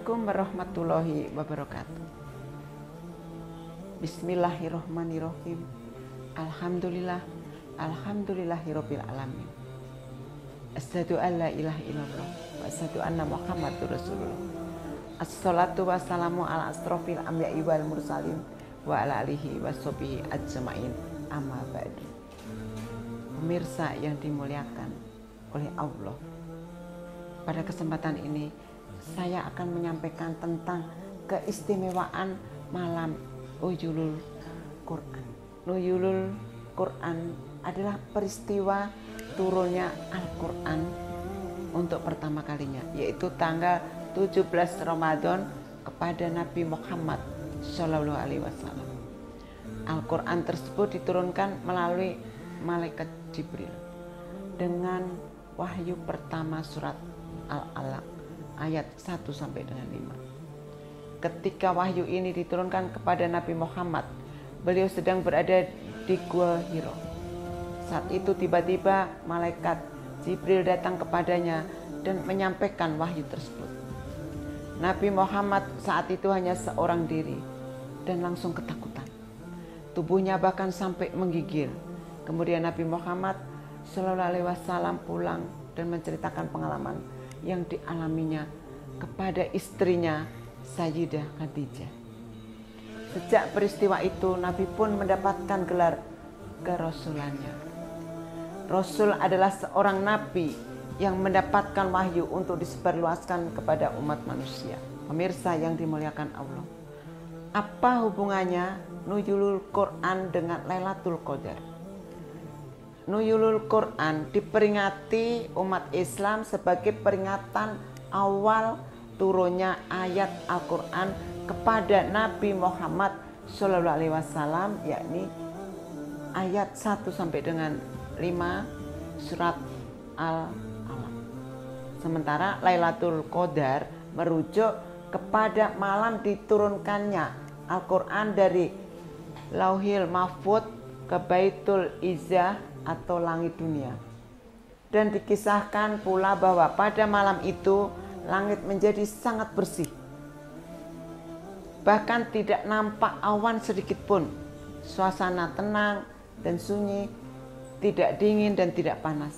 Assalamualaikum warahmatullahi wabarakatuh. Bismillahirrahmanirrahim. Alhamdulillahirabbil alamin. Asyhadu an la ilaha illallah wa asyhadu anna Muhammadur Rasulullah. Assalatu wassalamu ala asrofil anbiya'i wal mursalin wa ala alihi washabihi ajmain. Amma ba'du. Pemirsa yang dimuliakan oleh Allah, pada kesempatan ini saya akan menyampaikan tentang keistimewaan malam Nuzulul Quran. Nuzulul Quran adalah peristiwa turunnya Al-Quran untuk pertama kalinya, yaitu tanggal 17 Ramadan kepada Nabi Muhammad Shallallahu Alaihi Wasallam. Al-Quran tersebut diturunkan melalui malaikat Jibril dengan wahyu pertama surat Al-Alaq ayat 1 sampai dengan 5. Ketika wahyu ini diturunkan kepada Nabi Muhammad, beliau sedang berada di Gua Hiro. Saat itu tiba-tiba malaikat Jibril datang kepadanya dan menyampaikan wahyu tersebut. Nabi Muhammad saat itu hanya seorang diri dan langsung ketakutan. Tubuhnya bahkan sampai menggigil. Kemudian Nabi Muhammad Shallallahu Alaihi Wasallam pulang dan menceritakan pengalaman yang dialaminya kepada istrinya Sayyidah Khadijah. Sejak peristiwa itu Nabi pun mendapatkan gelar kerasulannya. Rasul adalah seorang nabi yang mendapatkan wahyu untuk disebarluaskan kepada umat manusia. Pemirsa yang dimuliakan Allah, apa hubungannya Nuzulul Quran dengan Lailatul Qadar? Nuzulul Quran diperingati umat Islam sebagai peringatan awal turunnya ayat Al-Quran kepada Nabi Muhammad Shallallahu Alaihi Wasallam, yakni ayat 1 sampai dengan 5 surat Al-Alaq. Sementara Lailatul Qadar merujuk kepada malam diturunkannya Al-Quran dari Lauhil Mahfuz ke Baitul Izzah atau langit dunia. Dan dikisahkan pula bahwa pada malam itu langit menjadi sangat bersih. Bahkan tidak nampak awan sedikit pun. Suasana tenang dan sunyi, tidak dingin dan tidak panas.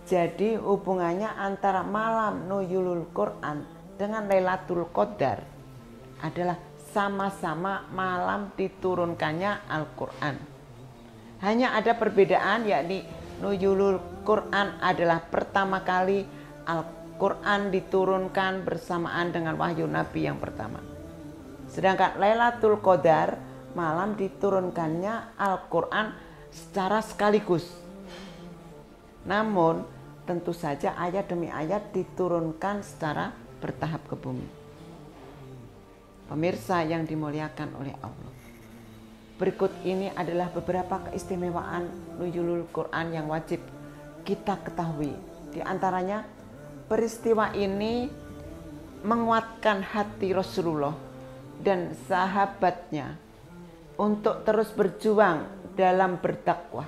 Jadi hubungannya antara malam Nuzulul Quran dengan Lailatul Qadar adalah sama-sama malam diturunkannya Al-Quran. Hanya ada perbedaan, yakni Nuzulul Quran adalah pertama kali Al-Quran diturunkan bersamaan dengan wahyu Nabi yang pertama. Sedangkan Lailatul Qadar malam diturunkannya Al-Quran secara sekaligus. Namun tentu saja ayat demi ayat diturunkan secara bertahap ke bumi. Pemirsa yang dimuliakan oleh Allah, berikut ini adalah beberapa keistimewaan Nuzulul Quran yang wajib kita ketahui. Di antaranya, peristiwa ini menguatkan hati Rasulullah dan sahabatnya untuk terus berjuang dalam berdakwah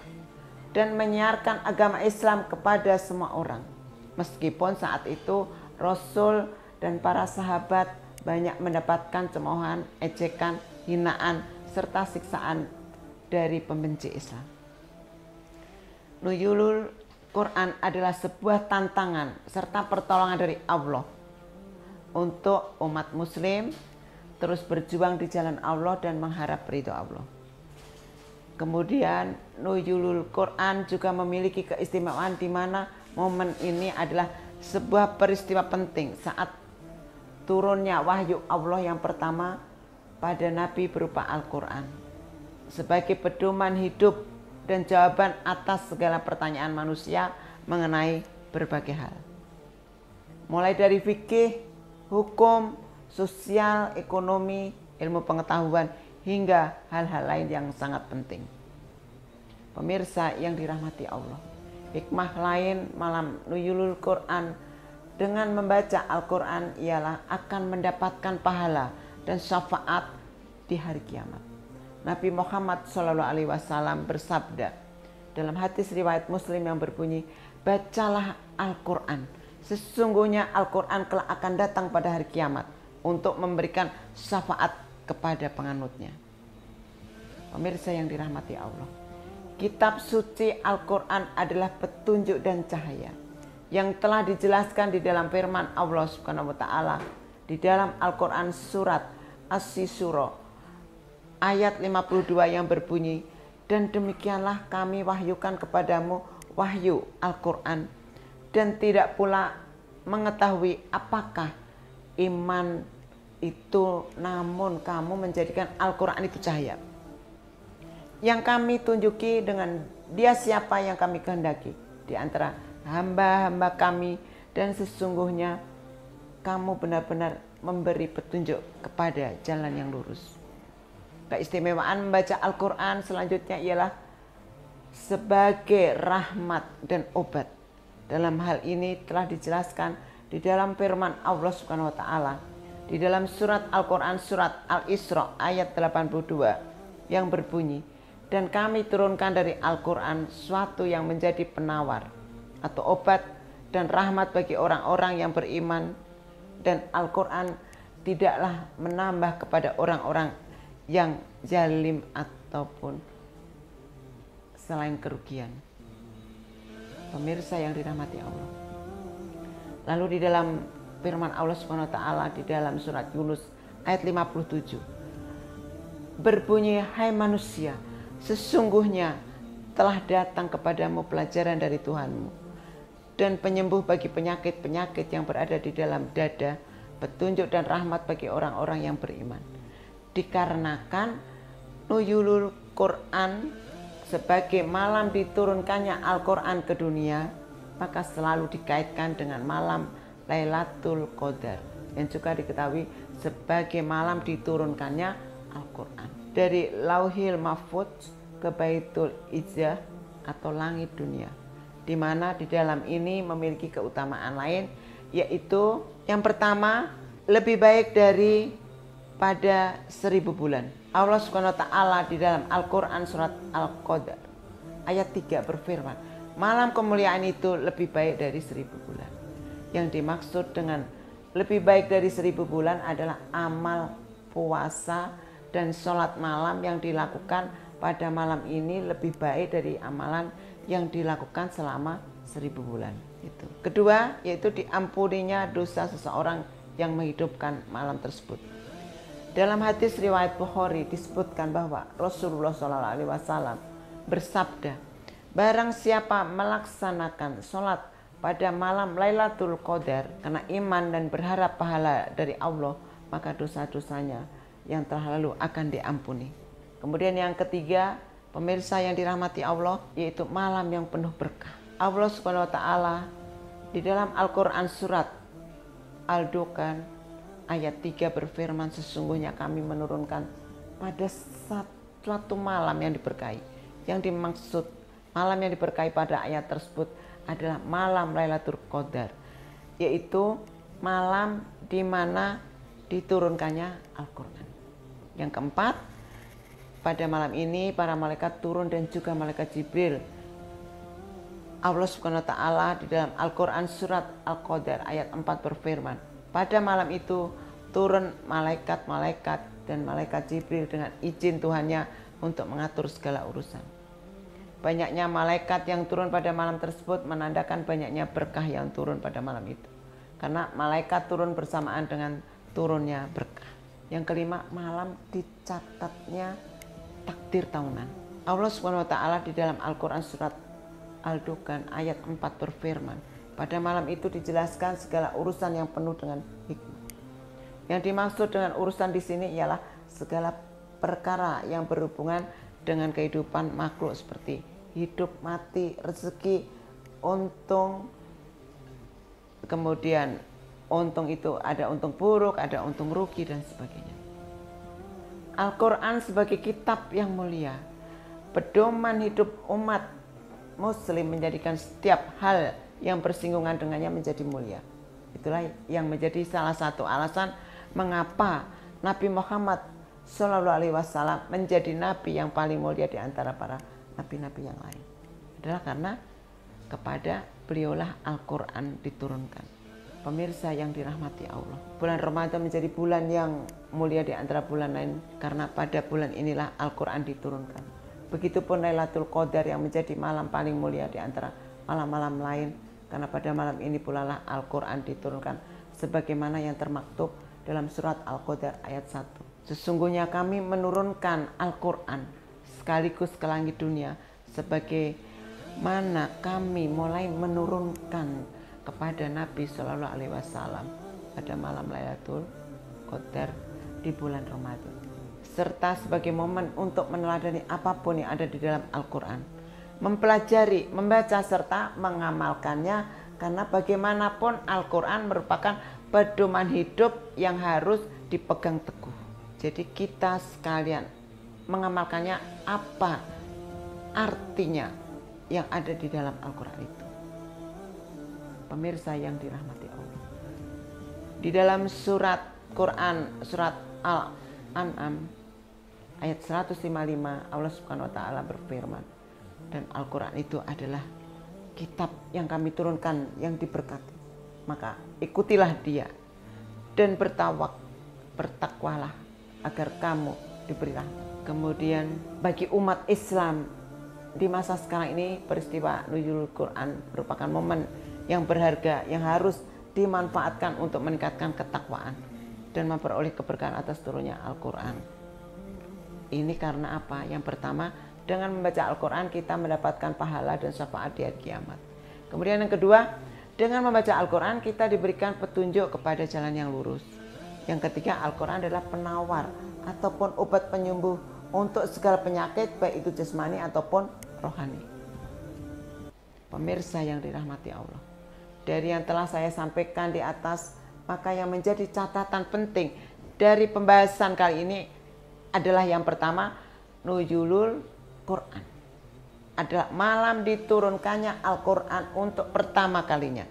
dan menyiarkan agama Islam kepada semua orang. Meskipun saat itu Rasul dan para sahabat banyak mendapatkan cemoohan, ejekan, hinaan, serta siksaan dari pembenci Islam. Nuzulul Quran adalah sebuah tantangan serta pertolongan dari Allah untuk umat muslim terus berjuang di jalan Allah dan mengharap ridho Allah. Kemudian Nuzulul Quran juga memiliki keistimewaan di mana momen ini adalah sebuah peristiwa penting saat turunnya wahyu Allah yang pertama pada Nabi berupa Al-Quran sebagai pedoman hidup dan jawaban atas segala pertanyaan manusia mengenai berbagai hal, mulai dari fikih, hukum, sosial, ekonomi, ilmu pengetahuan, hingga hal-hal lain yang sangat penting. Pemirsa yang dirahmati Allah, hikmah lain malam Nuzulul Quran dengan membaca Al-Quran ialah akan mendapatkan pahala dan syafaat di hari kiamat. Nabi Muhammad Shallallahu Alaihi Wasallam bersabda dalam hadis riwayat Muslim yang berbunyi, bacalah Al-Quran Sesungguhnya Al-Quran kelak akan datang pada hari kiamat untuk memberikan syafaat kepada penganutnya. Pemirsa yang dirahmati Allah, kitab suci Al-Quran adalah petunjuk dan cahaya yang telah dijelaskan di dalam firman Allah Subhanahu wa taala di dalam Al-Quran surat As-Syura ayat 52 yang berbunyi, dan demikianlah kami wahyukan kepadamu wahyu Al-Quran, dan tidak pula mengetahui apakah iman itu, namun kamu menjadikan Al-Quran itu cahaya yang kami tunjuki dengan dia siapa yang kami kehendaki di antara hamba-hamba kami, dan sesungguhnya kamu benar-benar memberi petunjuk kepada jalan yang lurus. Keistimewaan membaca Al-Quran selanjutnya ialah sebagai rahmat dan obat. Dalam hal ini telah dijelaskan di dalam firman Allah Subhanahu wa taala di dalam surat Al-Quran surat Al-Isra ayat 82 yang berbunyi, dan kami turunkan dari Al-Quran suatu yang menjadi penawar atau obat dan rahmat bagi orang-orang yang beriman, dan Al-Quran tidaklah menambah kepada orang-orang yang zalim ataupun selain kerugian. Pemirsa yang dirahmati Allah, lalu di dalam firman Allah Subhanahu wa taala di dalam surat Yunus ayat 57 berbunyi, hai manusia, sesungguhnya telah datang kepadamu pelajaran dari Tuhanmu dan penyembuh bagi penyakit-penyakit yang berada di dalam dada, petunjuk dan rahmat bagi orang-orang yang beriman. Dikarenakan nuzulul Quran sebagai malam diturunkannya Al-Quran ke dunia, maka selalu dikaitkan dengan malam Lailatul Qadar yang juga diketahui sebagai malam diturunkannya Al-Quran dari Lauhil Mahfuz ke Baitul Izzah atau langit dunia, di mana di dalam ini memiliki keutamaan lain, yaitu yang pertama lebih baik dari pada 1000 bulan. Allah Subhanahu wa taala di dalam Al-Quran surat Al-Qadar ayat 3 berfirman, malam kemuliaan itu lebih baik dari 1000 bulan. Yang dimaksud dengan lebih baik dari 1000 bulan adalah amal puasa dan sholat malam yang dilakukan pada malam ini lebih baik dari amalan yang dilakukan selama 1000 bulan. Itu. Kedua, yaitu diampuninya dosa seseorang yang menghidupkan malam tersebut. Dalam hadis riwayat Bukhari disebutkan bahwa Rasulullah SAW bersabda, barang siapa melaksanakan sholat pada malam Lailatul Qadar karena iman dan berharap pahala dari Allah, maka dosa-dosanya yang telah lalu akan diampuni. Kemudian yang ketiga, pemirsa yang dirahmati Allah, yaitu malam yang penuh berkah. Allah Subhanahu wa taala di dalam Al-Quran surat Al-Dukhan ayat 3 berfirman, sesungguhnya kami menurunkan pada suatu malam yang diberkahi. Yang dimaksud malam yang diberkahi pada ayat tersebut adalah malam Lailatul Qadar, yaitu malam di mana diturunkannya Al-Quran. Yang keempat, pada malam ini para malaikat turun dan juga malaikat Jibril. Allah Subhanahu wa taala di dalam Al-Quran surat Al-Qadar ayat 4 berfirman, pada malam itu turun malaikat-malaikat dan malaikat Jibril dengan izin Tuhannya untuk mengatur segala urusan. Banyaknya malaikat yang turun pada malam tersebut menandakan banyaknya berkah yang turun pada malam itu. Karena malaikat turun bersamaan dengan turunnya berkah. Yang kelima, malam dicatatnya takdir tahunan. Allah Subhanahu wa taala di dalam Al-Quran surat Al-Dukhan ayat 4 berfirman, pada malam itu dijelaskan segala urusan yang penuh dengan hikmah. Yang dimaksud dengan urusan di sini ialah segala perkara yang berhubungan dengan kehidupan makhluk seperti hidup, mati, rezeki, untung. Kemudian untung itu ada untung buruk, ada untung rugi dan sebagainya. Al-Quran sebagai kitab yang mulia, pedoman hidup umat muslim, menjadikan setiap hal yang bersinggungan dengannya menjadi mulia. Itulah yang menjadi salah satu alasan mengapa Nabi Muhammad SAW menjadi nabi yang paling mulia di antara para nabi-nabi yang lain. Adalah karena kepada beliaulah Al-Quran diturunkan. Pemirsa yang dirahmati Allah, bulan Ramadan menjadi bulan yang mulia di antara bulan lain karena pada bulan inilah Al-Quran diturunkan. Begitupun Lailatul Qadar yang menjadi malam paling mulia di antara malam-malam lain karena pada malam ini pula lah Al-Quran diturunkan sebagaimana yang termaktub dalam surat Al-Qadar ayat 1. Sesungguhnya kami menurunkan Al-Quran sekaligus ke langit dunia sebagaimana kami mulai menurunkan kepada Nabi Shallallahu Alaihi Wasallam pada malam Lailatul Qadar di bulan Ramadan, serta sebagai momen untuk meneladani apapun yang ada di dalam Al-Quran, mempelajari, membaca serta mengamalkannya karena bagaimanapun Al-Quran merupakan pedoman hidup yang harus dipegang teguh. Jadi kita sekalian mengamalkannya apa artinya yang ada di dalam Al-Quran itu. Pemirsa yang dirahmati Allah, di dalam surat Quran, surat Al-An'am ayat 155 Allah Subhanahu wa taala berfirman, dan Al-Quran itu adalah kitab yang kami turunkan yang diberkati, maka ikutilah dia dan bertakwalah agar kamu diberi rahmat. Kemudian bagi umat Islam di masa sekarang ini, peristiwa nuzulul Quran merupakan momen yang berharga yang harus dimanfaatkan untuk meningkatkan ketakwaan dan memperoleh keberkahan atas turunnya Al-Quran. Ini karena apa? Yang pertama, dengan membaca Al-Quran kita mendapatkan pahala dan syafaat di hari kiamat. Kemudian yang kedua, dengan membaca Al-Quran kita diberikan petunjuk kepada jalan yang lurus. Yang ketiga, Al-Quran adalah penawar ataupun obat penyembuh untuk segala penyakit baik itu jasmani ataupun rohani. Pemirsa yang dirahmati Allah, dari yang telah saya sampaikan di atas, maka yang menjadi catatan penting dari pembahasan kali ini adalah yang pertama, nuzulul Quran adalah malam diturunkannya Al-Quran untuk pertama kalinya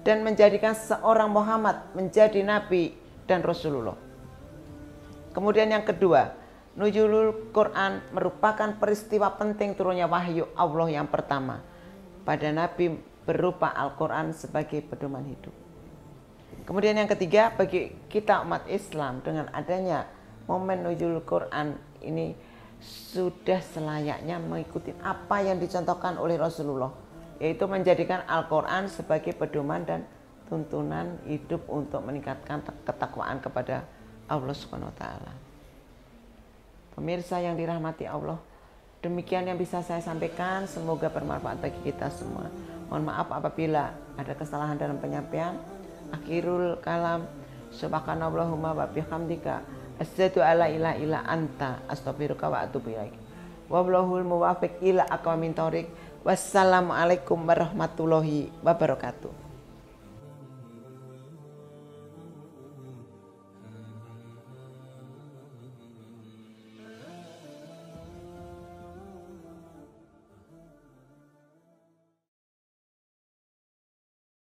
dan menjadikan seorang Muhammad menjadi Nabi dan Rasulullah. Kemudian yang kedua, nuzulul Quran merupakan peristiwa penting turunnya wahyu Allah yang pertama pada Nabi berupa Al-Quran sebagai pedoman hidup. Kemudian yang ketiga, bagi kita umat Islam dengan adanya momen nuzulul Quran ini sudah selayaknya mengikuti apa yang dicontohkan oleh Rasulullah, yaitu menjadikan Al-Quran sebagai pedoman dan tuntunan hidup untuk meningkatkan ketakwaan kepada Allah Subhanahu wa taala. Pemirsa yang dirahmati Allah, demikian yang bisa saya sampaikan, semoga bermanfaat bagi kita semua. Mohon maaf apabila ada kesalahan dalam penyampaian. Akhirul kalam, subhanallahumma wa bihamdika, asyhadu alla ilaha illa anta, astaghfiruka wa atubu ilaik. Wallahul muwaffiq ila aqwamit thoriq. Wassalamualaikum warahmatullahi wabarakatuh.